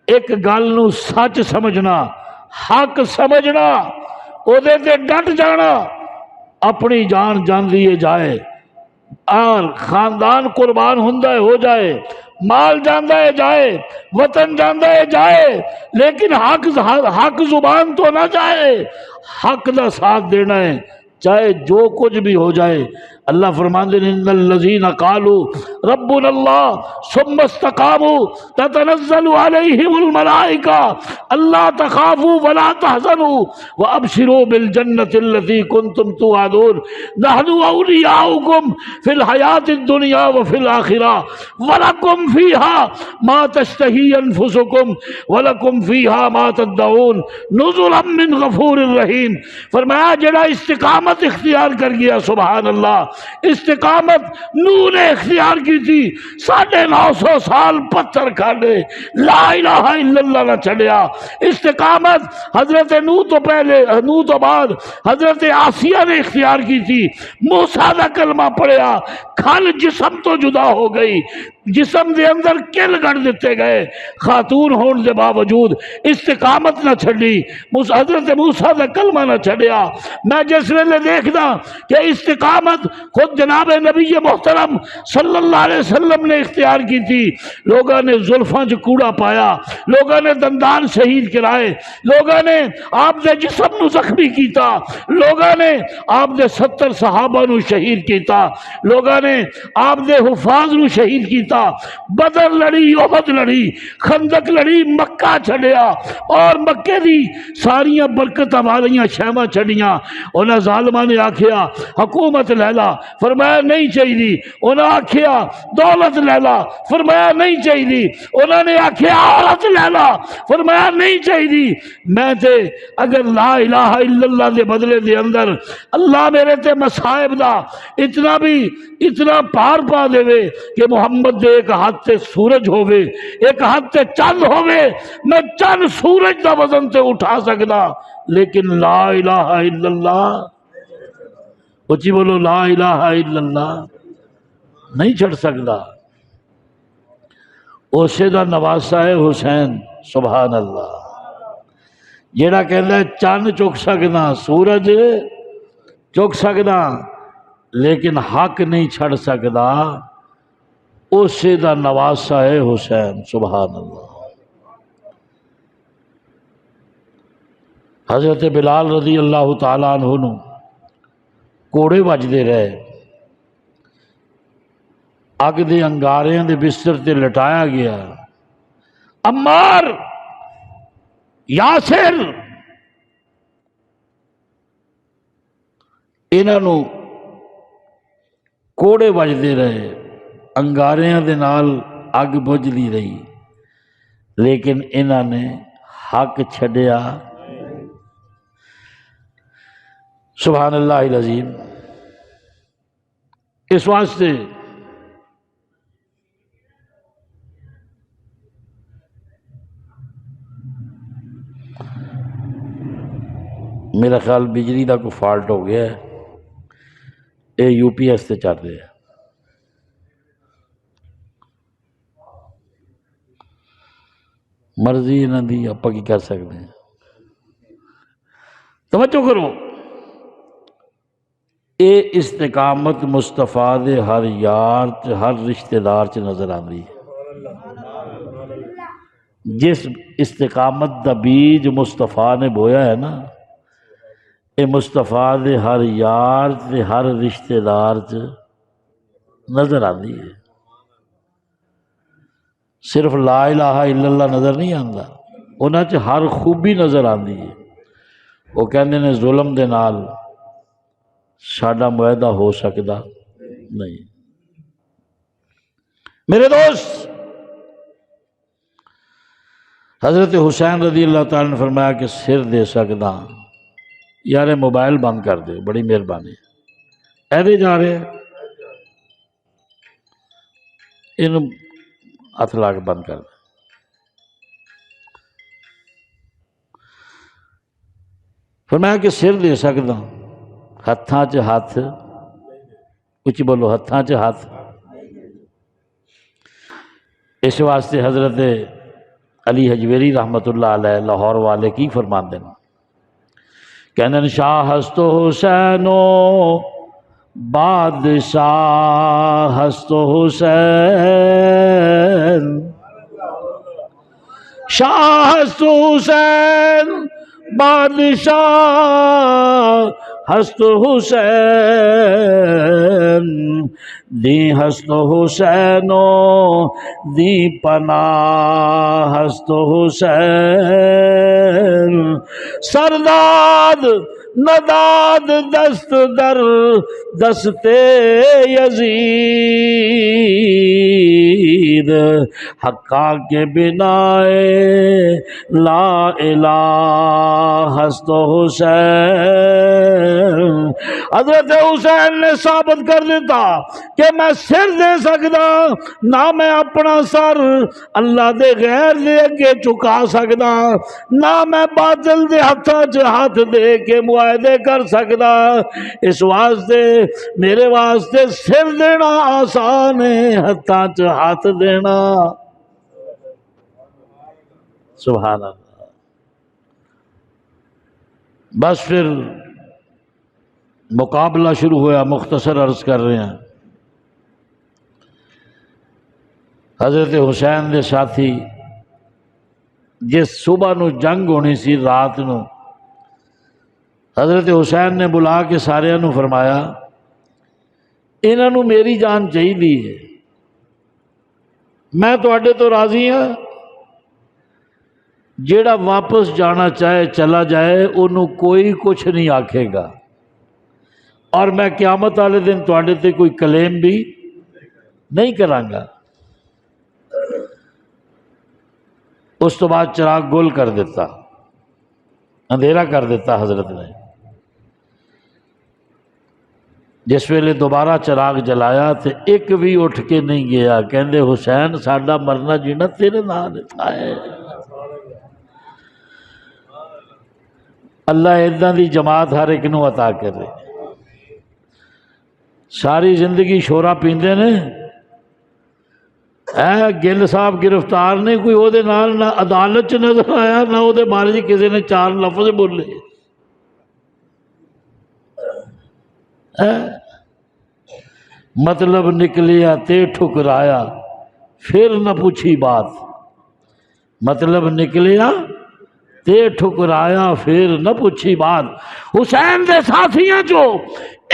ایک گل نو سچ سمجھنا، حق سمجھنا، او دے تے ڈٹ جانا. اپنی جان جاندی ہے جائے، خاندان قربان ہوندا ہے ہو جائے، مال جاندا ہے جائے، وطن جاندا ہے جائے، لیکن حق زبان تو نہ جائے. حق دا ساتھ دینا ہے چاہے جو کچھ بھی ہو جائے. اللہ فرماندے ہیں ان الذین قالوا ربنا اللہ ثم استقاموا تتنزل علیہم الملائکہ الا تخافوا ولا تحزنوا وابشروا بالجنۃ التي كنتم توعدون نحن اولیاؤکم فی الحیاۃ الدنیا وفی الآخرہ ولکم فیہا ما تشتہی انفسکم ولکم فیہا ما تدعون نزلا من غفور الرحیم. فرمایا جڑا استقامت اختیار کر گیا، سبحان اللہ، استقامت نوح نے اختیار کی تھی، 950 سال پتھر کھانے لا الہ الا اللہ نہ چھڑیا. استقامت حضرت نوح تو بعد حضرت آسیہ نے اختیار کی تھی. موسیٰ دا کلمہ پڑھیا، کھل جسم تو جدا ہو گئی، جسم دے اندر کل گڑ دیتے گئے، خاتون ہون دے باوجود استقامت نہ چھڑی. حضرت موسیٰ دا کلمہ نہ چھڑیا. میں جس ویلے دیکھدا کہ استقامت خود جناب نبی محترم صلی اللہ علیہ وسلم نے اختیار کی تھی. لوگوں نے زلفاں چ کوڑا پایا، لوگوں نے دندان شہید کرائے، لوگوں نے آپ دے جسم نو زخمی کیتا، لوگوں نے آپ دے 70 صحابہ نو شہید کیتا، لوگوں نے آپ دے حفاظ نو شہید کیتا. بدر لڑی، احد لڑی، خندق لڑی، مکہ چھڑیا اور مکے دی ساریاں برکتاں والیاں شہماں چھڑیاں. انہاں ظالماں نے آکھیا حکومت لے لا، فرمایا نہیں چاہیے. انہاں آکھیا دولت لے لا، فرمایا نہیں چاہیے. انہوں نے آکھیا عورت لے لا، فرمایا نہیں چاہیے. میں تے اگر لا الہ الا اللہ دے بدلے دے اندر اللہ میرے تے مصائب دا اتنا پار پا دے کہ محمد دے ایک ہاتھ تے سورج ہووے، ایک ہاتھ تے چند ہووے، میں چند سورج دا وزن تے اٹھا سکدا، لیکن لا الہ الا اللہ، اچھی بولو لا الہ الا اللہ، نہیں چھڑ سکدا. اسے دا نواسا ہے حسین، سبحان اللہ، جیڑا کہندا ہے چند چک سکنا، سورج چک سکنا لیکن حق نہیں چھڑ سکدا. اسے دا نواسا ہے حسین، سبحان اللہ. حضرت بلال رضی اللہ تعالیٰ عنہ نو کوڑے وجدے رہے، اگ دے انگاریاں دے بستر تے لٹایا گیا. عمار، یاسر، انہاں نو کوڑے وجدے رہے، انگاریاں دے نال اگ بجھدی رہی، لیکن انہاں نے حق چھڈیا. سبحان اللہ العظیم. اس واسطے میرا خیال بجلی دا کوئی فالٹ ہو گیا ہے، اے یو پی ایس سے چل رہے ہیں. مرضی انہاں دی، آپا کی کر سکتے ہیں. توجہ کرو، اے استقامت مصطفیٰ دے ہر یار ہر رشتہ دار چ نظر آندی ہے. جس استقامت دا بیج مصطفیٰ نے بویا ہے نا، اے مصطفیٰ دے ہر یار تے ہر رشتہ دار چ نظر آندی ہے. صرف لا الہ الا اللہ نظر نہیں آتا، انہاں چ ہر خوبی نظر آتی ہے۔ وہ کہندے نے ظلم دے نال ساڈا معاہدہ ہو سکتا نہیں۔ میرے دوست، حضرت حسین رضی اللہ تعالیٰ نے فرمایا کہ سر دے سکتا، یار موبائل بند کر دے، بڑی مہربانی، ایدے جا رہے ہیں، انہوں ہاتھ لا کے بند کر دے۔ فرمایا کہ سر دے سکتا، ہتھاں چ ہاتھ، اچھی بولو، ہتھاں چ ہاتھ۔ اس واسطے حضرت علی حجویری رحمت اللہ علیہ لاہور والے کی فرماندے ہیں، کہنے شاہ ہست حسینو بادشاہ ہست حسین، شاہ ہست حسین بادشاہ ہست حسین، دی ہست حسینو دی پناہ ہست حسین، سرداد نداد دست در دست یزید، حقا کے بنائے لا الہ ہست حسین۔ حضرت حسین نے ثابت کر دیتا کہ میں سر دے سکتا، نہ میں اپنا سر اللہ دے غیر دے کے چکا سکتا، نہ میں باطل دے ہتھاں چ ہاتھ دے کے معاہدے کر سکتا۔ اس واسطے میرے واسطے سر دینا آسان ہے، ہتھاں چ ہاتھ دینا سبحان اللہ۔ بس پھر مقابلہ شروع ہوا، مختصر عرض کر رہے ہیں۔ حضرت حسین دے ساتھی جس صبح نو جنگ ہونی سی، رات نو حضرت حسین نے بلا کے سارے نو فرمایا انہاں نو میری جان چاہیے ہے، میں تواڈے تو راضی ہاں، جیڑا واپس جانا چاہے چلا جائے، انہوں کوئی کچھ نہیں آکھے گا، اور میں قیامت والے دن تواڈے تے کوئی کلیم بھی نہیں کراں گا۔ اس تو بعد چراغ گل کر دیتا، اندھیرا کر دیتا حضرت نے۔ جس ویلے دوبارہ چراغ جلایا تو ایک بھی اٹھ کے نہیں گیا، کہندے حسین ساڈا مرنا جینا تیرے نال ہے۔ اللہ اداں دی جماعت ہر ایک نو عطا کرے۔ ساری زندگی شورا پیندے نے، گل صاحب گرفتار نے، کوئی او دے نال نہ عدالت چ نظر آیا، نہ او دے بارے چ کسی نے چار لفظ بولے۔ مطلب نکلیا تے ٹھکرایا، پھر نہ پوچھی بات، مطلب نکلیا تے ٹھکرایا، پھر نہ پوچھی بات۔ حسین دے ساتھیاں جو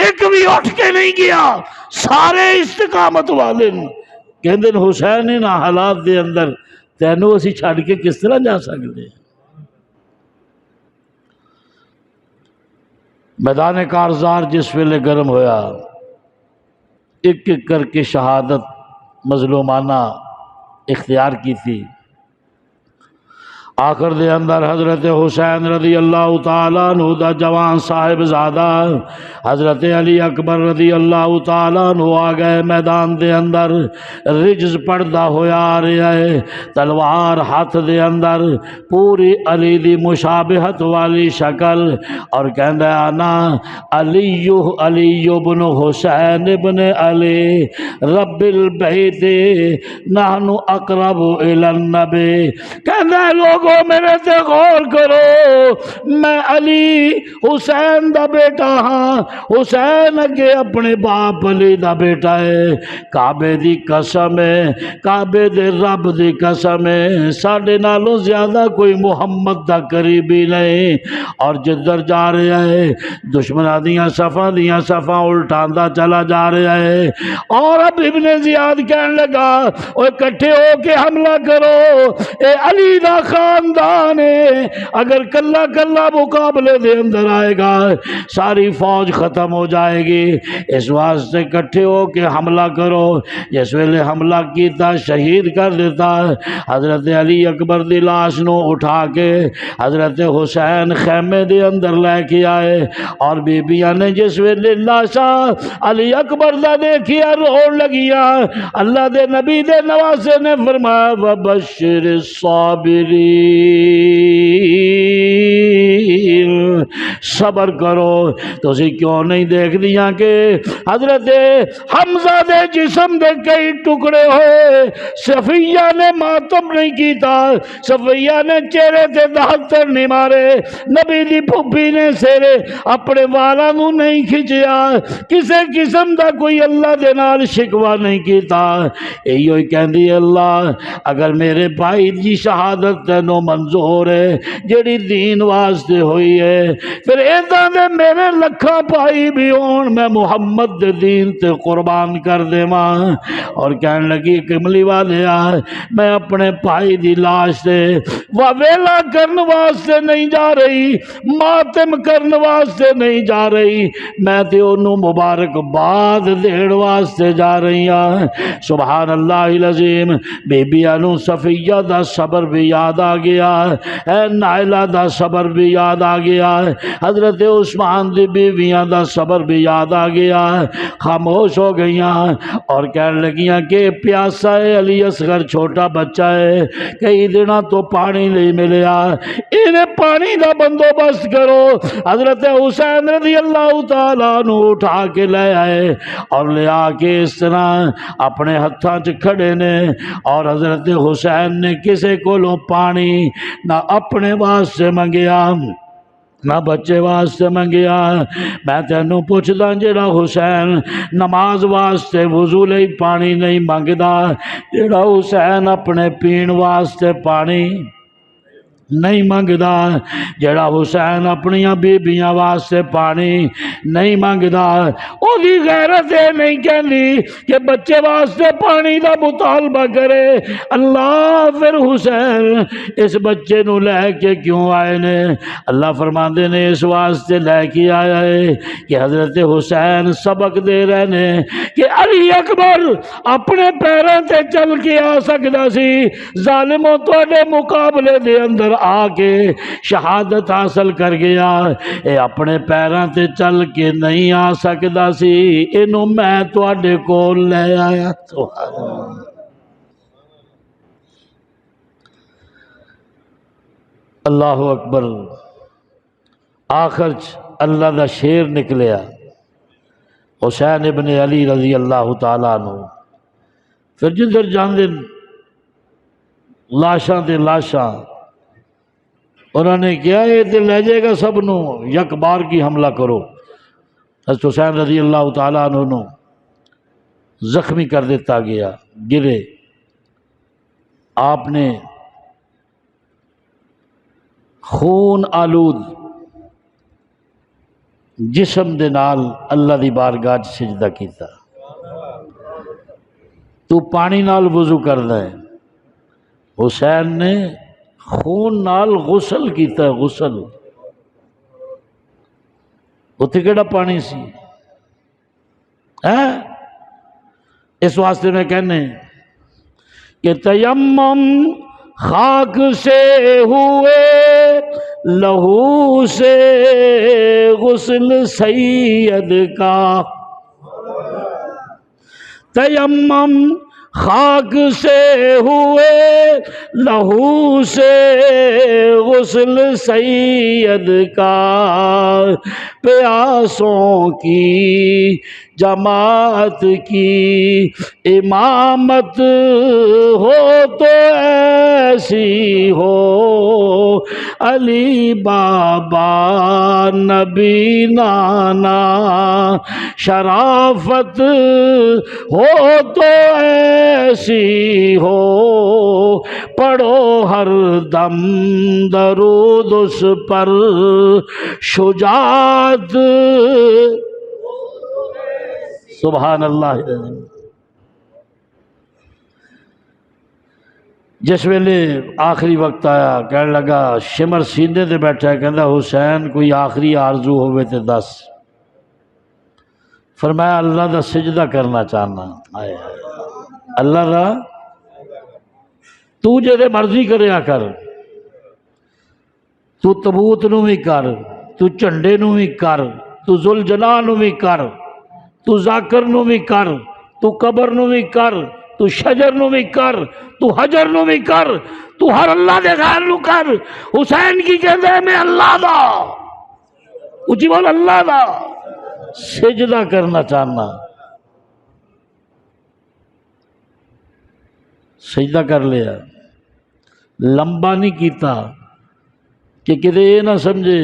ایک بھی اٹھ کے نہیں گیا، سارے استقامت والے کہندے حسین ان حالات دے اندر تینوں اسی چھڑ کے کس طرح جا سکتے ہیں۔ میدان کارزار جس ویلے گرم ہویا، ایک ایک کر کے شہادت مظلومانہ اختیار کی تھی۔ آخر دے اندر حضرت حسین رضی اللہ تعالیٰ عنہ دا جوان صاحب زادہ حضرت علی اکبر رضی اللہ تعالیٰ عنہ آ گئے میدان دے اندر، رجز پڑھدا ہویا آ رہا ہے، تلوار ہاتھ دے اندر، پوری علی دی مشابہت والی شکل، اور کہندا انا علی بن حسین بن علی رب البیت نحن اقرب الی النبی، کہندا لوگ لوگو میرے تے غور کرو، میں علی حسین دا بیٹا ہاں، حسین اگے اپنے باپ علی دا بیٹا ہے، کعبے دی قسم ہے، کعبے دے رب دی قسم ہے، ساڈے نالوں زیادہ کوئی محمد دا قریبی نہیں، اور جدھر جا رہا ہے دشمناں دیاں صفاں الٹاندا چلا جا رہا ہے۔ اور اب ابن زیاد کہنے لگا اوہ اکٹھے ہو کے حملہ کرو، اے علی دا خاندان ہے، اگر کلا کلا مقابلے دے اندر آئے گا ساری فوج ختم ہو جائے گی، اس واسطے اکٹھے ہو کے حملہ کرو۔ جس ویلے حملہ کیتا شہید کر دیتا، حضرت علی اکبر دی لاش نو اٹھا کے حضرت حسین خیمے دے اندر لے کے آئے، اور بیبیاں نے جس ویلے لاشا علی اکبر دا دیکھیا روڑ لگیا، اللہ دے نبی دے نواسے نے فرمایا وَبَشِّرِ الصَّابِرِينَ، صبر کرو۔ تو اسی کیوں نہیں دیکھ دیا کہ حضرت حمزہ دے جسم دے کئی ٹکڑے ہوئے، صفیہ نے ماتم نہیں کیتا، صفیہ نے چہرے تے دہتر نہیں مارے، نبی دی پھوپھی نے سیرے اپنے والا نو نہیں کھچیا، کسے قسم دا کوئی اللہ دے نال شکوہ نہیں کیتا۔ ایو ہی کہندی اللہ اگر میرے بھائی دی شہادت تینوں منظور ہے جیڑی دین واسطے ہوئی ہے، پھر ایداں دے میرے لکھاں بھائی بھی ہون میں محمد دے دین تے قربان کر دے ماں۔ اور کہنے لگی کملی والے میں اپنے بھائی دی لاش تے ویلا کرن واسطے نہیں جا رہی، ماتم کرن واسطے نہیں جا رہی، میں تے انہوں مبارک باد دین واسطے جا رہی ہاں۔ سبحان اللہ العظیم۔ بی بیانو صفیہ دا صبر بھی یاد آ گیا، اے نائلہ دا صبر بھی یاد آ گیا، حضرت عثمان دی بیویاں دا صبر بھی یاد آ گیا، خاموش ہو گئیاں اور کہنے لگیاں کہ پیاسا ہے علی اصغر چھوٹا بچہ ہے، کئی دنوں تو پانی نہیں ملیا، انہیں پانی دا بندوبست کرو۔ حضرت حسین رضی اللہ تعالیٰ عنہ اٹھا کے لے آئے اور لے آ کے اس طرح اپنے ہتھاں چ کھڑے نے، اور حضرت حسین نے کسے کولوں پانی نہ اپنے واسطے منگیا نہ بچے واسطے منگیا۔ میں تینوں پوچھدا جڑا حسین نماز واسطے وضو لئی پانی نہیں منگدا، جڑا حسین اپنے پین واسطے پانی نہیں منگدا، جڑا حسین اپنیاں بیبیاں واسطے پانی نہیں منگدا، او دی غیرت نہیں کہندی کہ بچے واسطے پانی دا مطالبہ کرے۔ اللہ پھر حسین اس بچے نو لے کے کیوں آئے نے؟ اللہ فرماندے نے اس واسطے لے کے آیا ہے کہ حضرت حسین سبق دے رہے نے کہ علی اکبر اپنے پیراں تے چل کے آ سکدا سی، ظالموں تواڈے مقابلے دے اندر آ کے شہادت حاصل کر گیا، اے اپنے پیراں تے چل کے نہیں آ سکدا سی، اینوں میں تواڈے کول لے آیا۔ اللہ اکبر۔ آخر اللہ دا شیر نکلیا، حسین ابن علی رضی اللہ تعالیٰ عنہ۔ پھر جدھر جاندے لاشاں تے لاشاں، انہوں نے کیا یہ تے لے جائے گا سب نو، یک بار کی حملہ کرو۔ حضرت حسین رضی اللہ تعالیٰ عنہ نو زخمی کر دیتا گیا، گرے، آپ نے خون آلود جسم دے نال اللہ دی بارگاہ چ سجدہ کیتا۔ تو پانی نال وضو کردا ہے، حسین نے خون نال غسل کیتا ہے، غسل۔ اتھے کیڑا پانی سی؟ اس واسطے میں کہنے کہ تیمم خاک سے ہوئے لہو سے غسل سید کا، تیمم خاک سے ہوئے لہو سے غسل سید کا، پیاسوں کی جماعت کی امامت ہو تو ایسی ہو، علی بابا نبی نانا شرافت ہو تو ایسی ہو، پڑھو ہر دم درود اس پر شجاعت۔ سبحان اللہ۔ جس ویلے آخری وقت آیا کہنے لگا، شمر سینے تے بیٹھا ہے، کہندا حسین کوئی آخری آرزو ہوئے تے دس۔ فرمایا اللہ دا سجدہ کرنا چاہنا۔ آئے اللہ دا تو جے مرضی کریا کر، تو تبوت نو بھی کر، تو جھنڈے نو بھی کر، تو ذوالجلال نو بھی کر، تو ذاکر نو بھی کر، تو قبر نو بھی کر، تو شجر نو بھی کر، تو حجر نو بھی کر، تو ہر اللہ دے غیر نو کر۔ حسین کی کہندے میں اللہ دا، اچھی بول اللہ دا سجدہ کرنا چاہنا۔ سجدہ کر لیا، لمبا نہیں کیتا کہ کدے یہ نہ سمجھے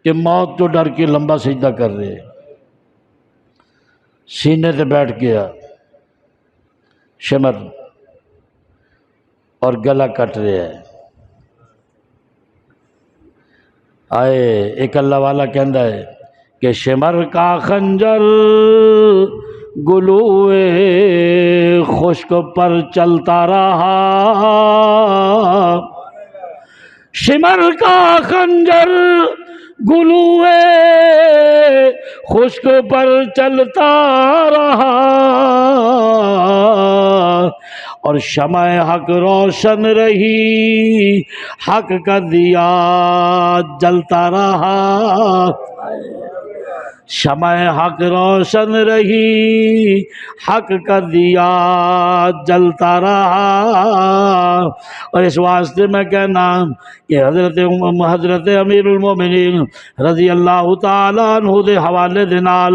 کہ موت تو ڈر کے لمبا سجدہ کر رہے، سینے تے بیٹھ گیا شمر اور گلا کٹ رہا ہے۔ آئے ایک اللہ والا کہندا ہے کہ شمر کا خنجر گلوئے خشک پر چلتا رہا، شمر کا خنجر گلوئے خشک پر چلتا رہا، اور شمع حق روشن رہی، حق کا دیا جلتا رہا۔ شمع حق روشن رہی، حق کا دیا جلتا رہا۔ اور اس واسطے میں کہنا کہ حضرت امیر المومنین رضی اللہ تعالیٰ عنہ دے حوالے دے نال،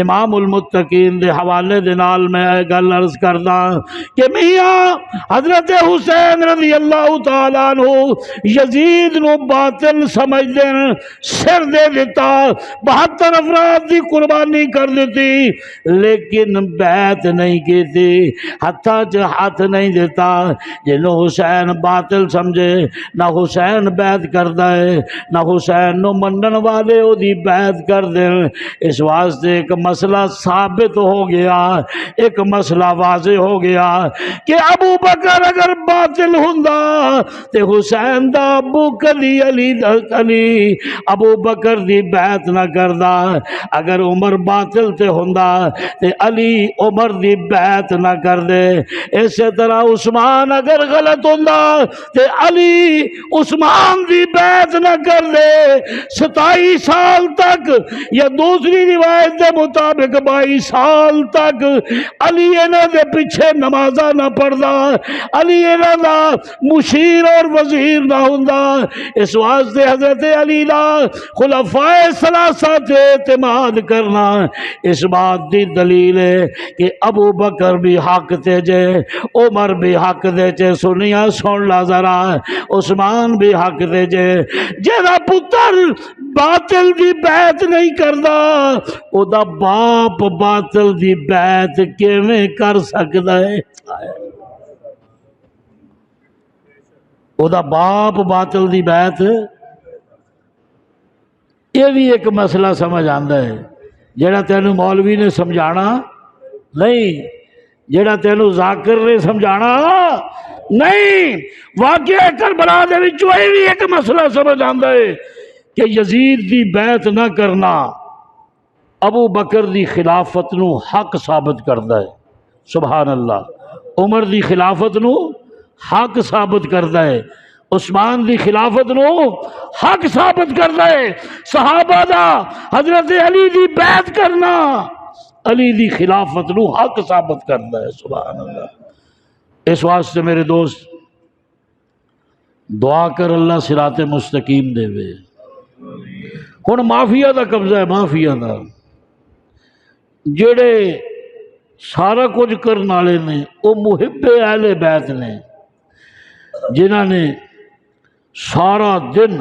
امام المتقین دے حوالے دے نال میں گل عرض کردا کہ میاں حضرت حسین رضی اللہ تعالیٰ عنہ یزید نو باطل سمجھ دین سر دے دیتا، 72 افراد دی قربانی کر دیتی، لیکن بیعت نہیں کی تھی، ہتھاں چ ہاتھ نہیں دیتا۔ جنہوں حسین باطل سمجھے نہ حسین بیعت کردا ہے، نہ حسین نو منن والے او دی بیعت کر دیں۔ اس واسطے ایک مسئلہ ثابت ہو گیا، ایک مسئلہ واضح ہو گیا کہ ابو بکر اگر باطل ہوندا تے حسین دا ابو کلی علی ابو بکر دی بیعت نہ کردا، اگر عمر باطل تے ہوندا تے علی عمر دی بیعت نہ کر دے۔ اسی طرح عثمان اگر غلط ہوندا تے علی عثمان دی بیعت نہ کر دے۔ 27 سال تک یا دوسری روایت دے مطابق 22 سال تک علی انہاں دے پیچھے نمازاں نہ پڑھدا، علی انہاں دا مشیر اور وزیر نہ ہوندا۔ اس واسطے حضرت علی دا خلفائے ثلاثہ تے اعتماد کرنا اس بات دی دلیل ہے کہ ابو بکر بھی حق تے جے، عمر بھی حق دے جے، سنیا سن لا ذرا، عثمان بھی حق دے جے۔ جیڑا پتر باطل دی بیعت نہیں کردا او دا باپ باطل دی بیعت کیویں کر سکدا ہے؟ او دا باپ باطل دی بیعت، یہ بھی ایک مسئلہ سمجھ آندا ہے جیڑا تینوں مولوی نے سمجھانا نہیں، جیڑا تینوں ذاکر نے سمجھانا نہیں۔ واقعہ کربلا دے وچوں یہ بھی ایک مسئلہ سمجھ آندا ہے کہ یزید دی بیعت نہ کرنا ابو بکر دی خلافت نو حق ثابت کردا ہے۔ سبحان اللہ۔ عمر دی خلافت نو حق ثابت کردا ہے، عثمان دی خلافت نو حق ثابت کردا ہے۔ صحابہ دا حضرت علی دی بیعت کرنا علی دی خلافت نو حق ثابت کردا ہے۔ سبحان اللہ۔ اس واسطے میرے دوست دعا کر اللہ صراط مستقیم دے وے۔ ہن مافیا دا قبضہ ہے، مافیا دا جڑے سارا کچھ کرن والے نے وہ محب اہل بیت نے، جنہاں نے سارا دن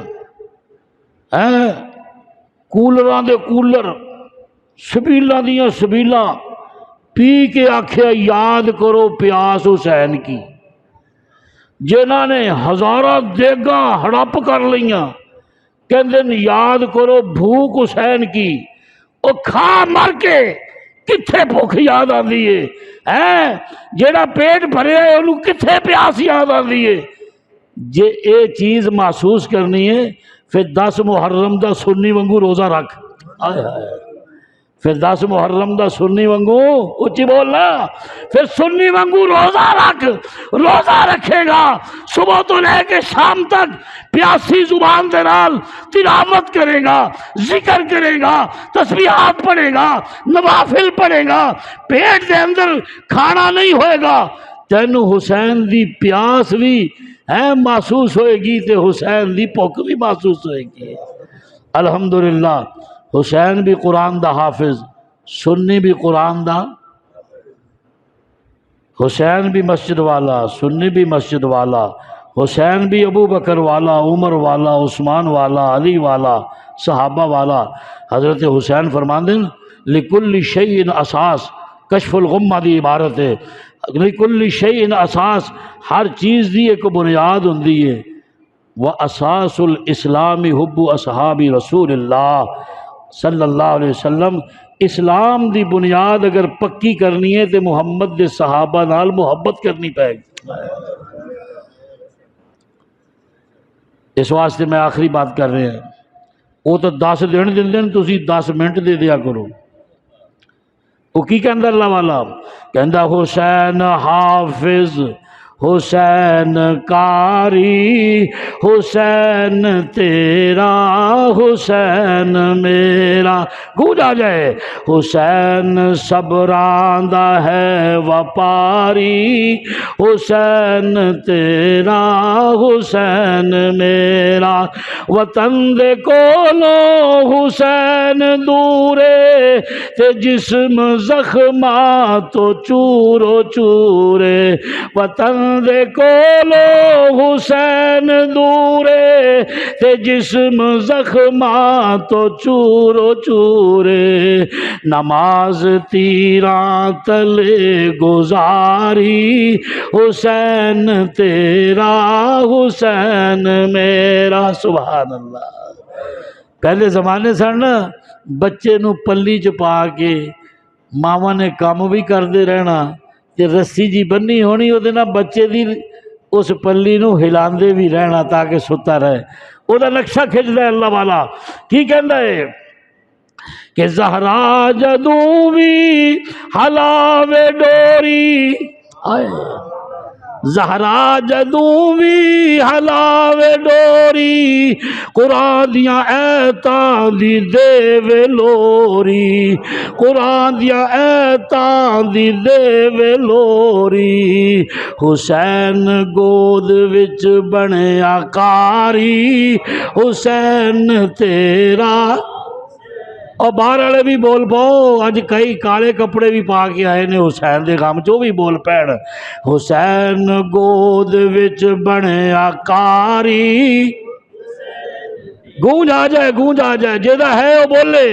کولراں دے کولر سبیلاں دیاں سبیلاں پی کے آکھیا یاد کرو پیاس حسین کی، جنہاں نے ہزاراں دیگاں ہڑپ کر لیاں کہندے نے یاد کرو بھوک حسین کی، او کھا مر کے کتھے بھوک یاد آندی ہے، جیڑا پیٹ بھرے ہے انہوں کتھے پیاس یاد آندی ہے۔ جے اے چیز محسوس کرنی ہے پھر 10 محرم دا سنی وانگو روزہ رکھ، پھر 10 محرم دا سنی وانگو اچھی بولنا، پھر سنی وانگو روزہ رکھ، روزہ رکھے گا صبح تو لے کے شام تک پیاسی زبان دے نال تلاوت کرے گا، ذکر کرے گا، تسبیحات پڑھے گا، نوافل پڑھے گا، پیٹ دے اندر کھانا نہیں ہوئے گا، تینو حسین دی پیاس بھی محسوس ہوئے گی تے حسین دی بھوک بھی محسوس ہوئے گی۔ الحمدللہ حسین بھی قرآن دا حافظ، سنی بھی قرآن دا، حسین بھی مسجد والا، سنی بھی مسجد والا، حسین بھی ابو بکر والا، عمر والا، عثمان والا، علی والا، صحابہ والا۔ حضرت حسین فرماندے ہیں لِكُلِّ شَيْءٍ اساس، کشف الغمہ دی عبارت ہے، لِكُلِّ شَيْءٍ اساس، ہر چیز دی ایک بنیاد ہوندی ہے، وَأَسَاسُ الْإِسْلَامِ حُبُّ أَصْحَابِ رسول اللہ صلی اللہ علیہ وسلم۔ اسلام دی بنیاد اگر پکی کرنی ہے تو محمد دے صحابہ نال محبت کرنی پائے گی۔ اس واسطے میں آخری بات کر رہے ہیں، وہ تو 10 دن دن تسی 10 منٹ دے دیا کرو۔ وہ کی کہندہ اللہ والا کہندہ حسین حافظ، حسین قاری، حسین تیرا حسین میرا، گونج آ جائے، حسین صبراندہ ہے وپاری، حسین تیرا حسین میرا، وطن دے کولو حسین دورے تے جسم زخمات تو چورو چورے، وطن دے کولو حسین دورے تے جسم زخمات تو چورو چورے، نماز تیراں تلے گزاری، حسین تیرا حسین میرا۔ سبحان اللہ۔ پہلے زمانے سن بچے نو پلی چ پا کے ماما نے کام بھی کردے رہنا تے رسی جی بنی ہونی او دے نال بچے دی اس پلی نو ہلاندے بھی رہنا تاکہ ستا رہے۔ او دا نقشہ کھچدا ہے اللہ والا، کی کہندا ہے کہ زہرا جدوں وی ہلاوے ڈوری، زہرا جدوں وی ہلاوے ڈوری، قرآن دیاں ایتاں دی دے وے لوری، قرآن دیاں ایتاں دی دے وے لوری، حسین گود وچ بنیا قاری، حسین تیرا۔ اور باہر والے بھی بول پاؤ، اج کئی کالے کپڑے بھی پا کے آئے نے حسین دے غم چو بھی بول پین، حسین گود وچ بنیا قاری، گونج آ جائے، گونج آ جائے، جیدہ ہے وہ بولے،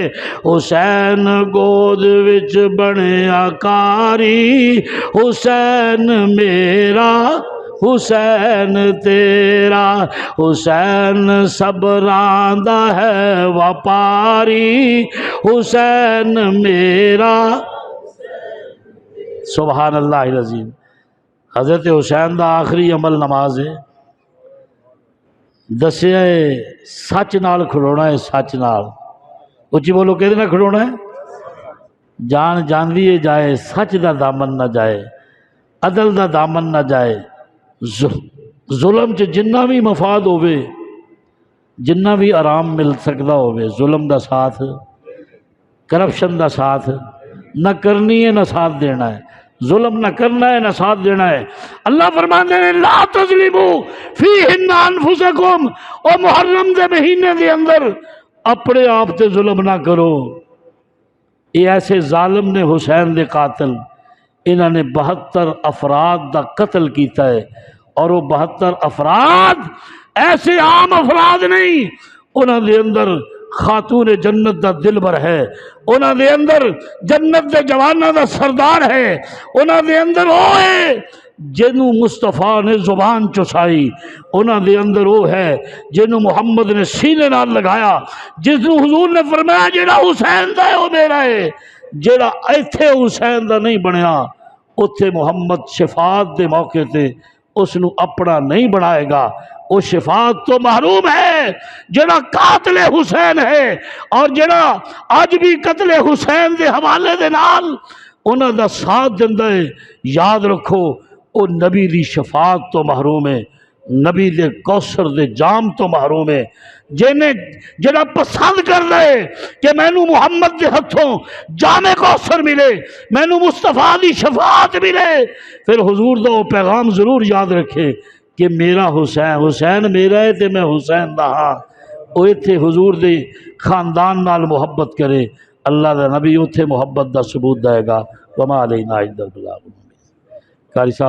حسین گود وچ بنیا قاری، حسین میرا حسین تیرا، حسین صبراندہ ہے وپاری، حسین میرا۔ سبحان اللہ العظیم۔ حضرت حسین دا آخری عمل نماز ہے، دسیا ہے سچ نال کھڑونا ہے، سچ نال، اچھی بولو کہ نہ کھڑونا ہے، جان جاندی ہے جائے، سچ دا دامن نہ جائے، عدل دا دامن نہ جائے، ظلم چ جنہ بھی مفاد ہوئے، جنہ بھی آرام مل سکتا ہوئے، ظلم دا ساتھ، کرپشن دا ساتھ نہ کرنی ہے نہ ساتھ دینا ہے، ظلم نہ کرنا ہے نہ ساتھ دینا ہے۔ اللہ فرماتے ہیں لا تظلموا فیہن انفسکم، اور محرم دے مہینے دے اندر اپنے آپ تے ظلم نہ کرو۔ یہ ایسے ظالم نے حسین دے قاتل، انہوں نے 72 افراد دا قتل کیتا ہے، اور وہ 72 افراد ایسے عام افراد نہیں، انہوں دے اندر خاتون جنت دا دلبر ہے، انہوں دے اندر جنت دے جوانوں دا سردار ہے، انہوں دے اندر وہ ہے جنہوں مصطفیٰ نے زبان چسائی، انہوں دے اندر وہ ہے جنہوں محمد نے سینے نال لگایا، جنہوں حضور نے فرمایا جیڑا حسین دا ہے وہ میرا ہے، جیڑا ایتھے حسین دا نہیں بنیا اتھے محمد شفاعت دے موقع تے اس نو اپنا نہیں بنائے گا، وہ شفاعت تو محروم ہے۔ جڑا قاتل حسین ہے اور جڑا آج بھی قتل حسین دے حوالے دے نال انہاں دا ساتھ دیندا ہے، یاد رکھو وہ نبی دی شفاعت تو محروم ہے، نبی دے کوثر دے جام تو محروم ہے۔ جڑا پسند کر رہے کہ مینوں محمد دے ہتھوں جام کوثر ملے، مینوں مصطفیٰ دی شفاعت ملے، پھر حضور دا وہ پیغام ضرور یاد رکھے کہ میرا حسین میرا ہے تے میں حسین دا ہاں۔ وہ اتھے حضور دے خاندان نال محبت کرے، اللہ دا نبی اتھے محبت دا ثبوت دے گا۔ وما علینا الا البلاغ۔ قاری صاحب